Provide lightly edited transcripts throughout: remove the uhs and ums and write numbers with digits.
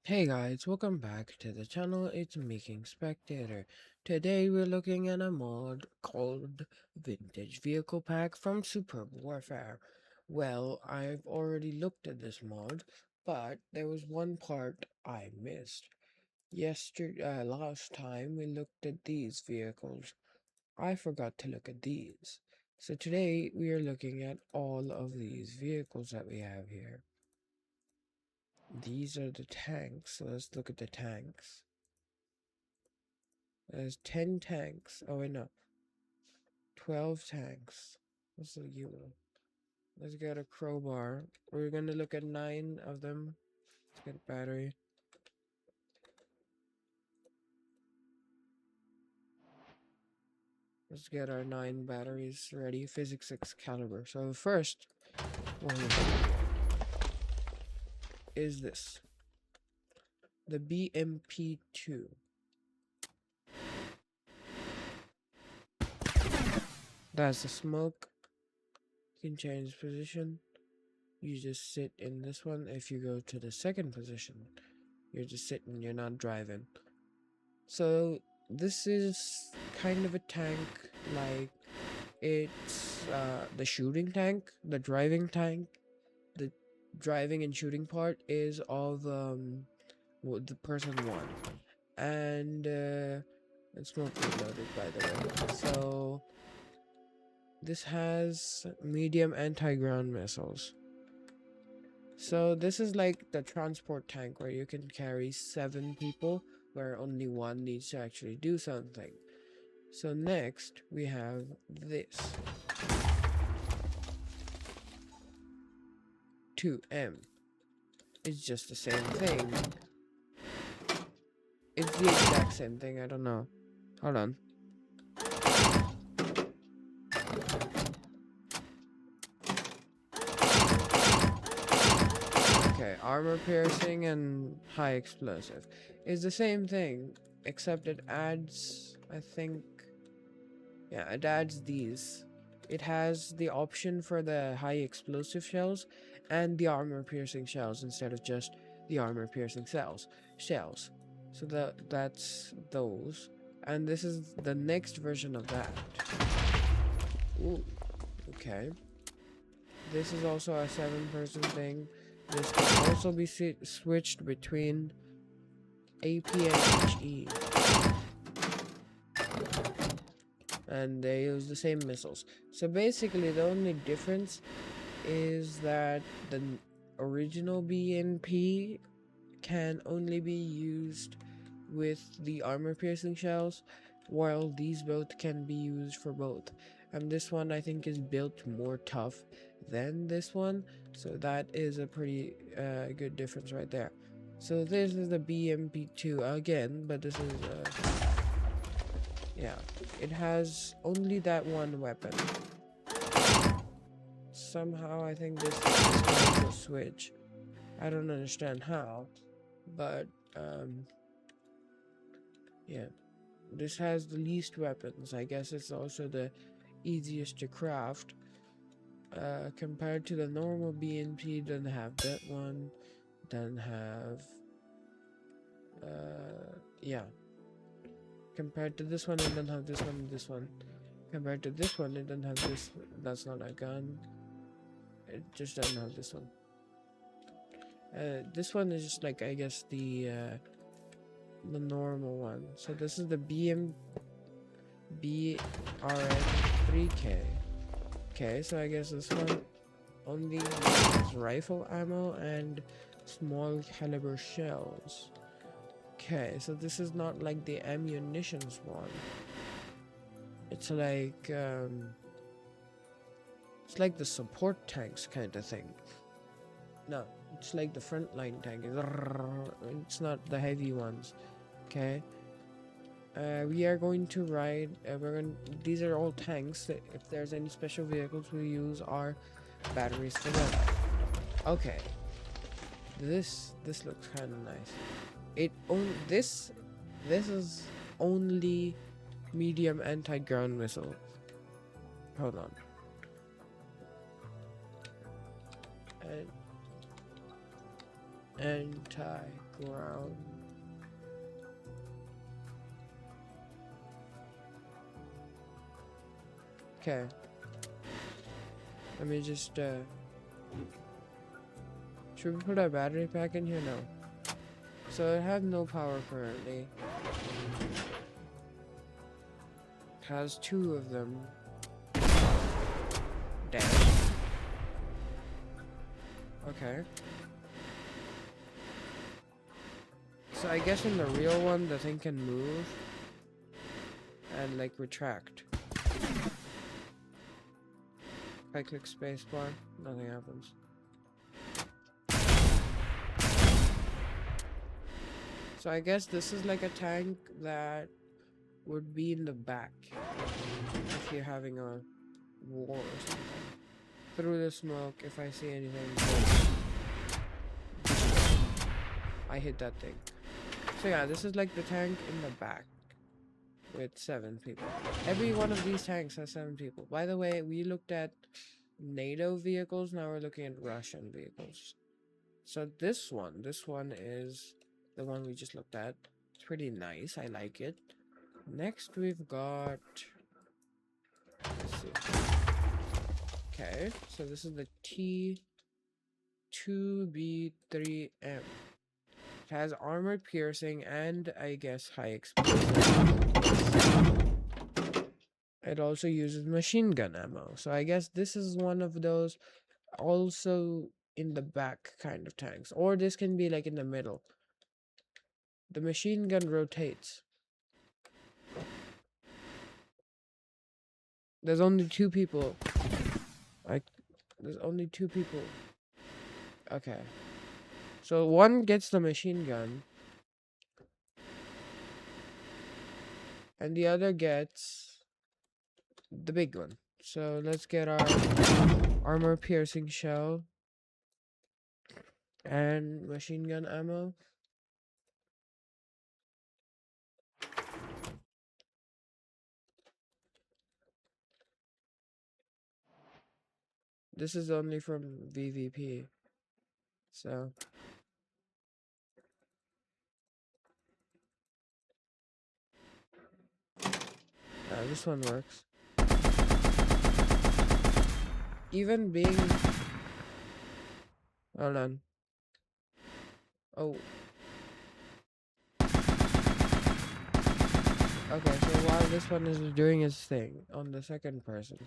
Hey guys, welcome back to the channel. It's Making Spectator. Today we're looking at a mod called Vintage Vehicle Pack from Superb Warfare. Well, I've already looked at this mod, but there was one part I missed. Last time we looked at these vehicles, I forgot to look at these. So today we are looking at all of these vehicles that we have here. These are the tanks, so let's look at the tanks. There's 10 tanks. Oh, wait, no. 12 tanks. What's the unit? Let's get a crowbar. We're gonna look at 9 of them. Let's get a battery. Let's get our 9 batteries ready. Physics 6 caliber. So the first one is this. The BMP2. That's the smoke. You can change position. You just sit in this one. If you go to the second position, you're just sitting, you're not driving. So this is kind of a tank, like it's the shooting tank, the driving tank. The driving and shooting part is all what the person won, and it's not reloaded, by the way. So this has medium anti-ground missiles. So this is like the transport tank where you can carry 7 people, where only one needs to actually do something. So next we have this 2M. It's just the same thing. It's the exact same thing. I don't know. Hold on. Okay, armor piercing and high explosive is the same thing, except it adds, I think, yeah, it adds these. It has the option for the high explosive shells and the armor piercing shells instead of just the armor piercing shells. So that's those. And this is the next version of that. Ooh, okay. This is also a 7-person thing. This can also be switched between AP and HE. And they use the same missiles. So basically the only difference is that the original BNP can only be used with the armor piercing shells, while these both can be used for both. And this one I think is built more tough than this one, so that is a pretty good difference right there. So this is the BMP2 again, but this is yeah, it has only that one weapon. Somehow I think this is a switch. I don't understand how, but yeah, this has the least weapons. I guess it's also the easiest to craft. Compared to the normal BNP, doesn't have that one, doesn't have yeah, compared to this one it doesn't have this one and this one. Compared to this one it doesn't have this. That's not a gun. It just doesn't have this one. This one is just like, I guess, the normal one. So this is the BRN3K. Okay, so I guess this one only has rifle ammo and small caliber shells. Okay, so this is not like the ammunitions one. It's like the support tanks kind of thing. No, it's like the frontline tank. It's not the heavy ones. Okay. We are going to ride. These are all tanks. If there's any special vehicles, we use our batteries for them. Okay. This looks kind of nice. This is only medium anti-ground missile. Hold on. Anti around. Okay. Let me just, should we put our battery pack in here? No. So it has no power currently. It has 2 of them. Damn. Okay. So I guess in the real one, the thing can move and like retract. If I click spacebar, nothing happens. So I guess this is like a tank that would be in the back if you're having a war or something. Through the smoke, if I see anything, I hit that thing. So yeah, this is like the tank in the back with 7 people. Every one of these tanks has 7 people. By the way, we looked at NATO vehicles, now we're looking at Russian vehicles. So this one is the one we just looked at. It's pretty nice, I like it. Next we've got, let's see. Okay, so this is the T2B3M. It has armor piercing and I guess high explosive. It also uses machine gun ammo. So I guess this is one of those also in the back kind of tanks. Or this can be like in the middle. The machine gun rotates. There's only 2 people. There's only 2 people. Okay. So one gets the machine gun. And the other gets the big one. So let's get our armor piercing shell. And machine gun ammo. This is only from VVP. So this one works. Even being... Hold on. Oh. Okay, so while this one is doing its thing on the second person.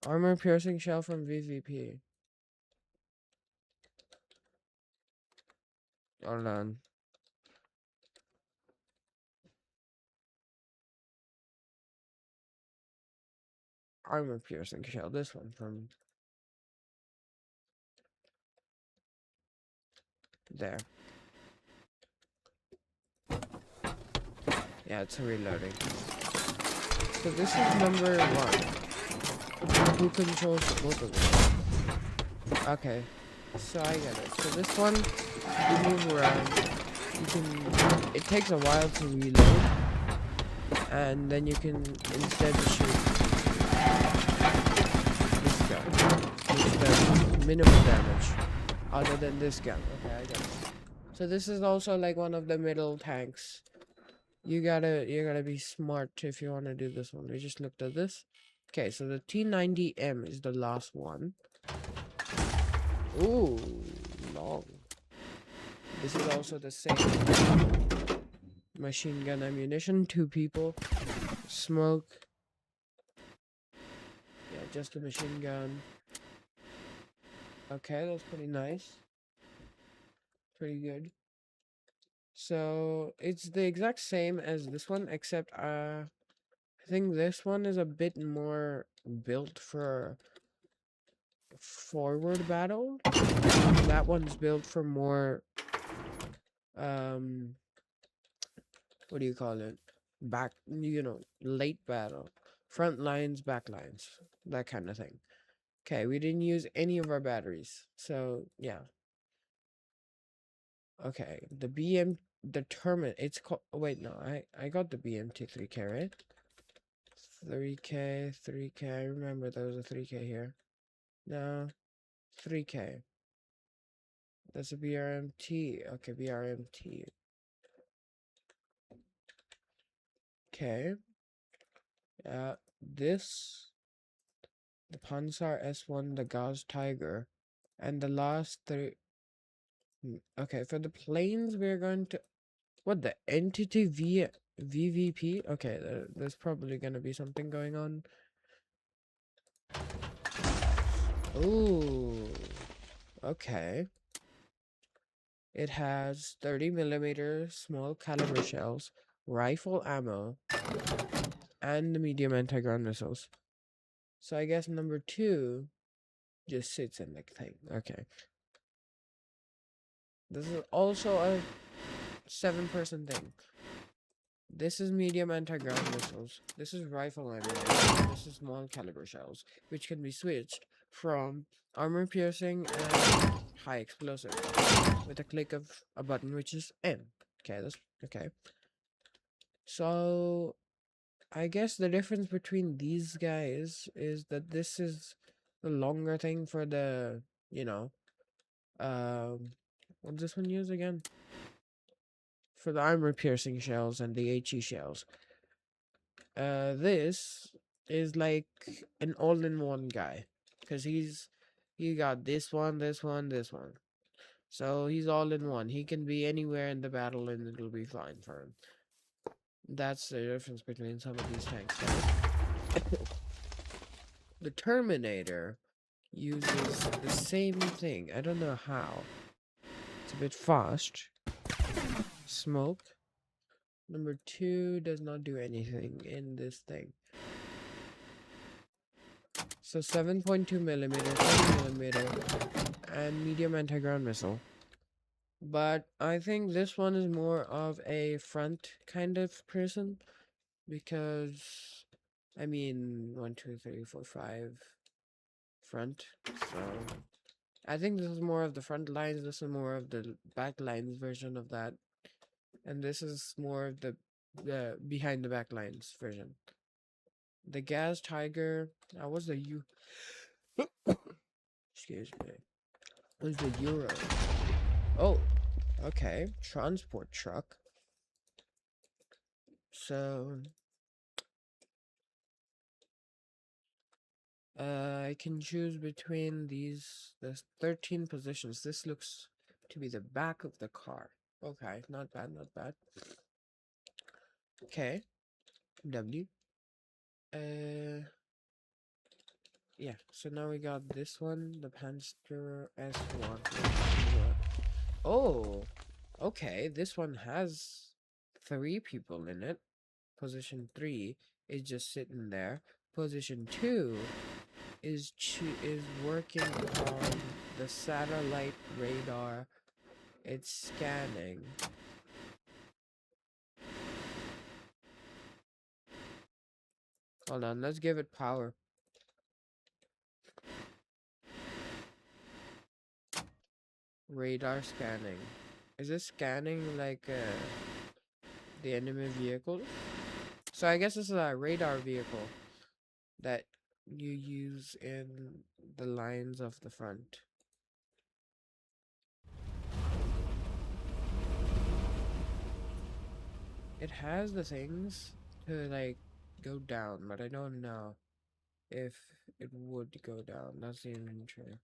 Armor piercing shell from VVP. Hold on. Armor piercing shell. This one from there. Yeah, it's reloading. So this is number 1. Who controls both of them? Okay. So I get it. So this one, you move around. You can... It takes a while to reload. And then you can instead shoot this gun, which does minimal damage, other than this gun. Okay, I get it. So this is also like one of the middle tanks. You gotta be smart if you want to do this one. We just looked at this. Okay, so the T90M is the last one. Ooh, long. This is also the same. Machine gun ammunition, 2 people. Smoke. Yeah, just a machine gun. Okay, that's pretty nice. Pretty good. So it's the exact same as this one, except I think this one is a bit more built for forward battle. That one's built for more what do you call it? Back, late battle. Front lines, back lines, that kind of thing. Okay, we didn't use any of our batteries. So, yeah. Okay, the it's called, wait, no, I got the BMT3K, right? 3K, I remember there was a 3K here. No, 3K. That's a BRMT. Okay, BRMT. Okay. This, the Panzer S1, the Gauss Tiger, and the last three. Okay, for the planes, we're going to. What, the Entity VVP? Okay, there's probably gonna be something going on. Ooh. Okay. It has 30mm small caliber shells, rifle ammo, and the medium anti-ground missiles. So I guess number 2 just sits in the thing. Okay. This is also a 7-person thing. This is medium anti-ground missiles. This is rifle ammunition. This is small caliber shells, which can be switched from armor piercing and high explosive with a click of a button, which is M. Okay, that's okay. So I guess the difference between these guys is that this is the longer thing for the, you know, what does this one use again? For the armor piercing shells and the HE shells. This is like an all-in-one guy, because he got this one, this one, this one. So he's all in one. He can be anywhere in the battle and it'll be fine for him. That's the difference between some of these tanks. The Terminator uses the same thing. I don't know how. It's a bit fast. Smoke. Number 2 does not do anything in this thing. So 7.2mm, 30mm, and medium anti-ground missile. But I think this one is more of a front kind of person, because I mean 1, 2, 3, 4, 5 front. So I think this is more of the front lines. This is more of the back lines version of that, and this is more of the behind the back lines version. The Gas Tiger. Was the excuse me. Was the Euro? Oh, okay. Transport truck. So I can choose between these. There's 13 positions. This looks to be the back of the car. Okay, not bad, not bad. Okay, W. Yeah, so now we got this one, the Panzer S1. Oh, okay, this one has 3 people in it. Position 3 is just sitting there. Position 2 is working on the satellite radar. It's scanning. Hold on, let's give it power. Radar scanning. Is it scanning like the enemy vehicle? So I guess this is a radar vehicle that you use in the lines of the front. It has the things to like go down, but I don't know if it would go down. That's the inventory.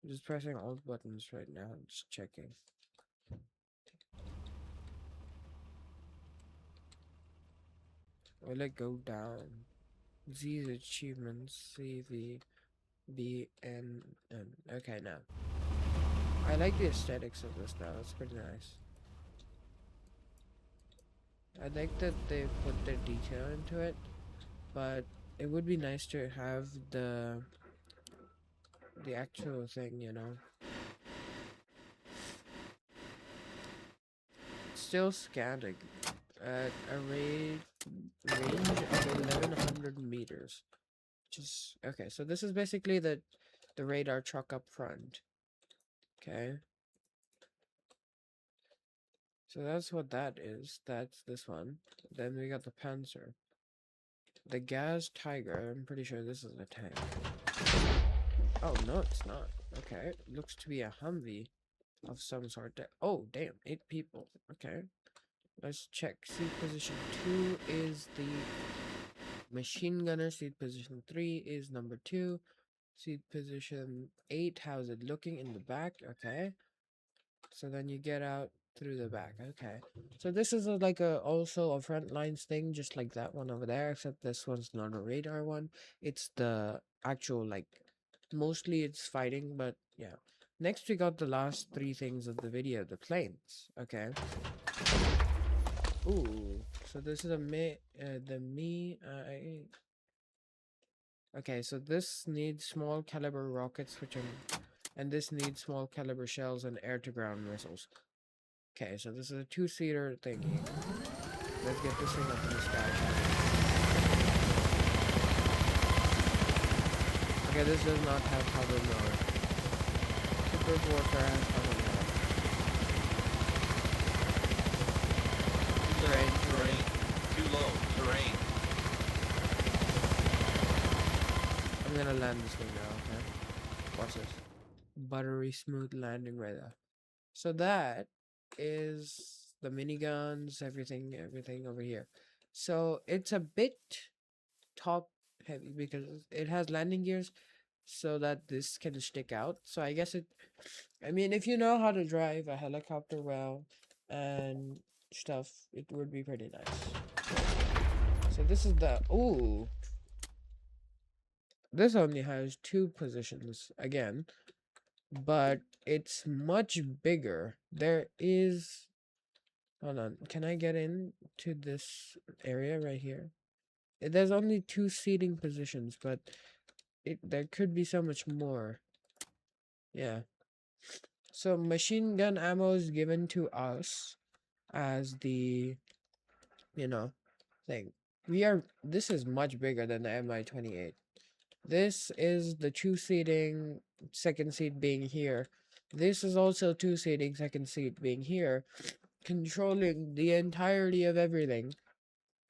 I'm just pressing all buttons right now, just checking. Will it go down? Z is achievements, C, V, B, N, M. Okay, now. I like the aesthetics of this now, it's pretty nice. I like that they put their detail into it, but it would be nice to have the actual thing, you know. Still scanning at a range of 1100 meters. Just okay, so this is basically the radar truck up front. Okay. So that's what that is. That's this one. Then we got the Panzer. The Gas Tiger. I'm pretty sure this is a tank. Oh, no, it's not. Okay. It looks to be a Humvee. of some sort. Oh, damn, 8 people. Okay. Let's check. Seat position 2 is the machine gunner. Seat position 3 is number 2. Seat position 8, how's it looking in the back? Okay. So then you get out through the back. Okay. So this is like also a front lines thing, just like that one over there, except this one's not a radar one. It's the actual, like, mostly it's fighting, but yeah. Next we got the last 3 things of the video, the planes. Okay. Ooh. So this is okay, so this needs small caliber rockets, and this needs small caliber shells and air-to-ground missiles. Okay, so this is a 2-seater thingy. Let's get this thing up in the sky. Okay, this does not have hover mode. Super Warfare has hover mode. Terrain. Too low. Terrain. I'm gonna land this thing now, okay? Watch this. Buttery smooth landing right there. So that is the miniguns, everything over here. So it's a bit top heavy because it has landing gears so that this can stick out. So I guess I mean, if you know how to drive a helicopter well and stuff, it would be pretty nice. So this is this only has 2 positions again, but it's much bigger. Hold on, can I get in to this area right here? There's only 2 seating positions, but there could be so much more. Yeah. So machine gun ammo is given to us as the, thing. This is much bigger than the MI-28. This is the 2 seating, second seat being here. This is also 2 seating, second seat being here, controlling the entirety of everything.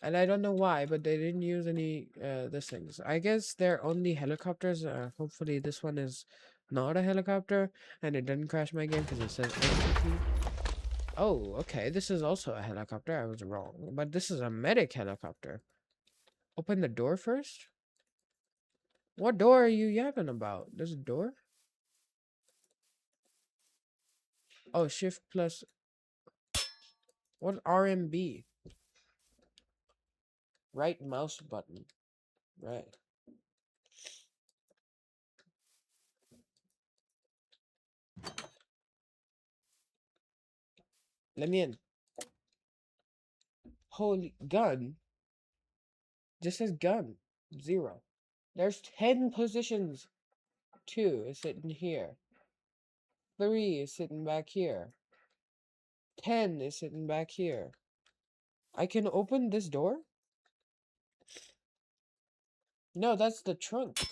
And I don't know why, but they didn't use any this things. I guess they're only helicopters. Hopefully this one is not a helicopter and it didn't crash my game because it says entity. Oh, okay. This is also a helicopter. I was wrong. But this is a medic helicopter. Open the door first? What door are you yapping about? There's a door? Oh, shift plus. What RMB? Right mouse button. Right. Let me in. Holy gun. Just says gun. 0. There's 10 positions. 2 is sitting here. 3 is sitting back here. 10 is sitting back here. I can open this door? No, that's the trunk.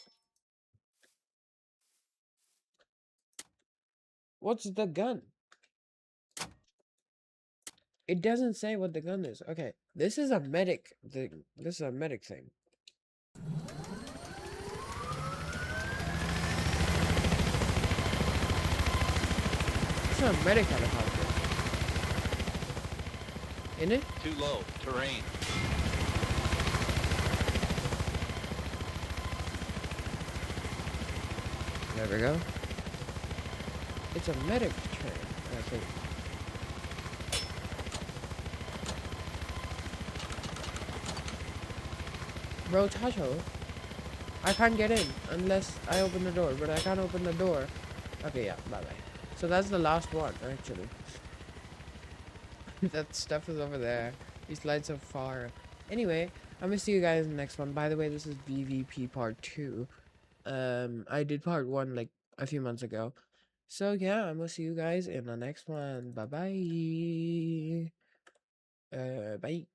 What's the gun? It doesn't say what the gun is. Okay, this is a medic thing. This is a medic thing. It's a medic helicopter. In it? Too low. Terrain. There we go. It's a medic train, I think. Bro, Tacho, I can't get in unless I open the door, but I can't open the door. Okay, yeah, bye-bye. So that's the last one, actually. That stuff is over there. These lights are far. Anyway, I'm gonna see you guys in the next one. By the way, this is VVP part 2. I did part 1 like a few months ago. So yeah, I'm gonna see you guys in the next one. Bye-bye. Bye.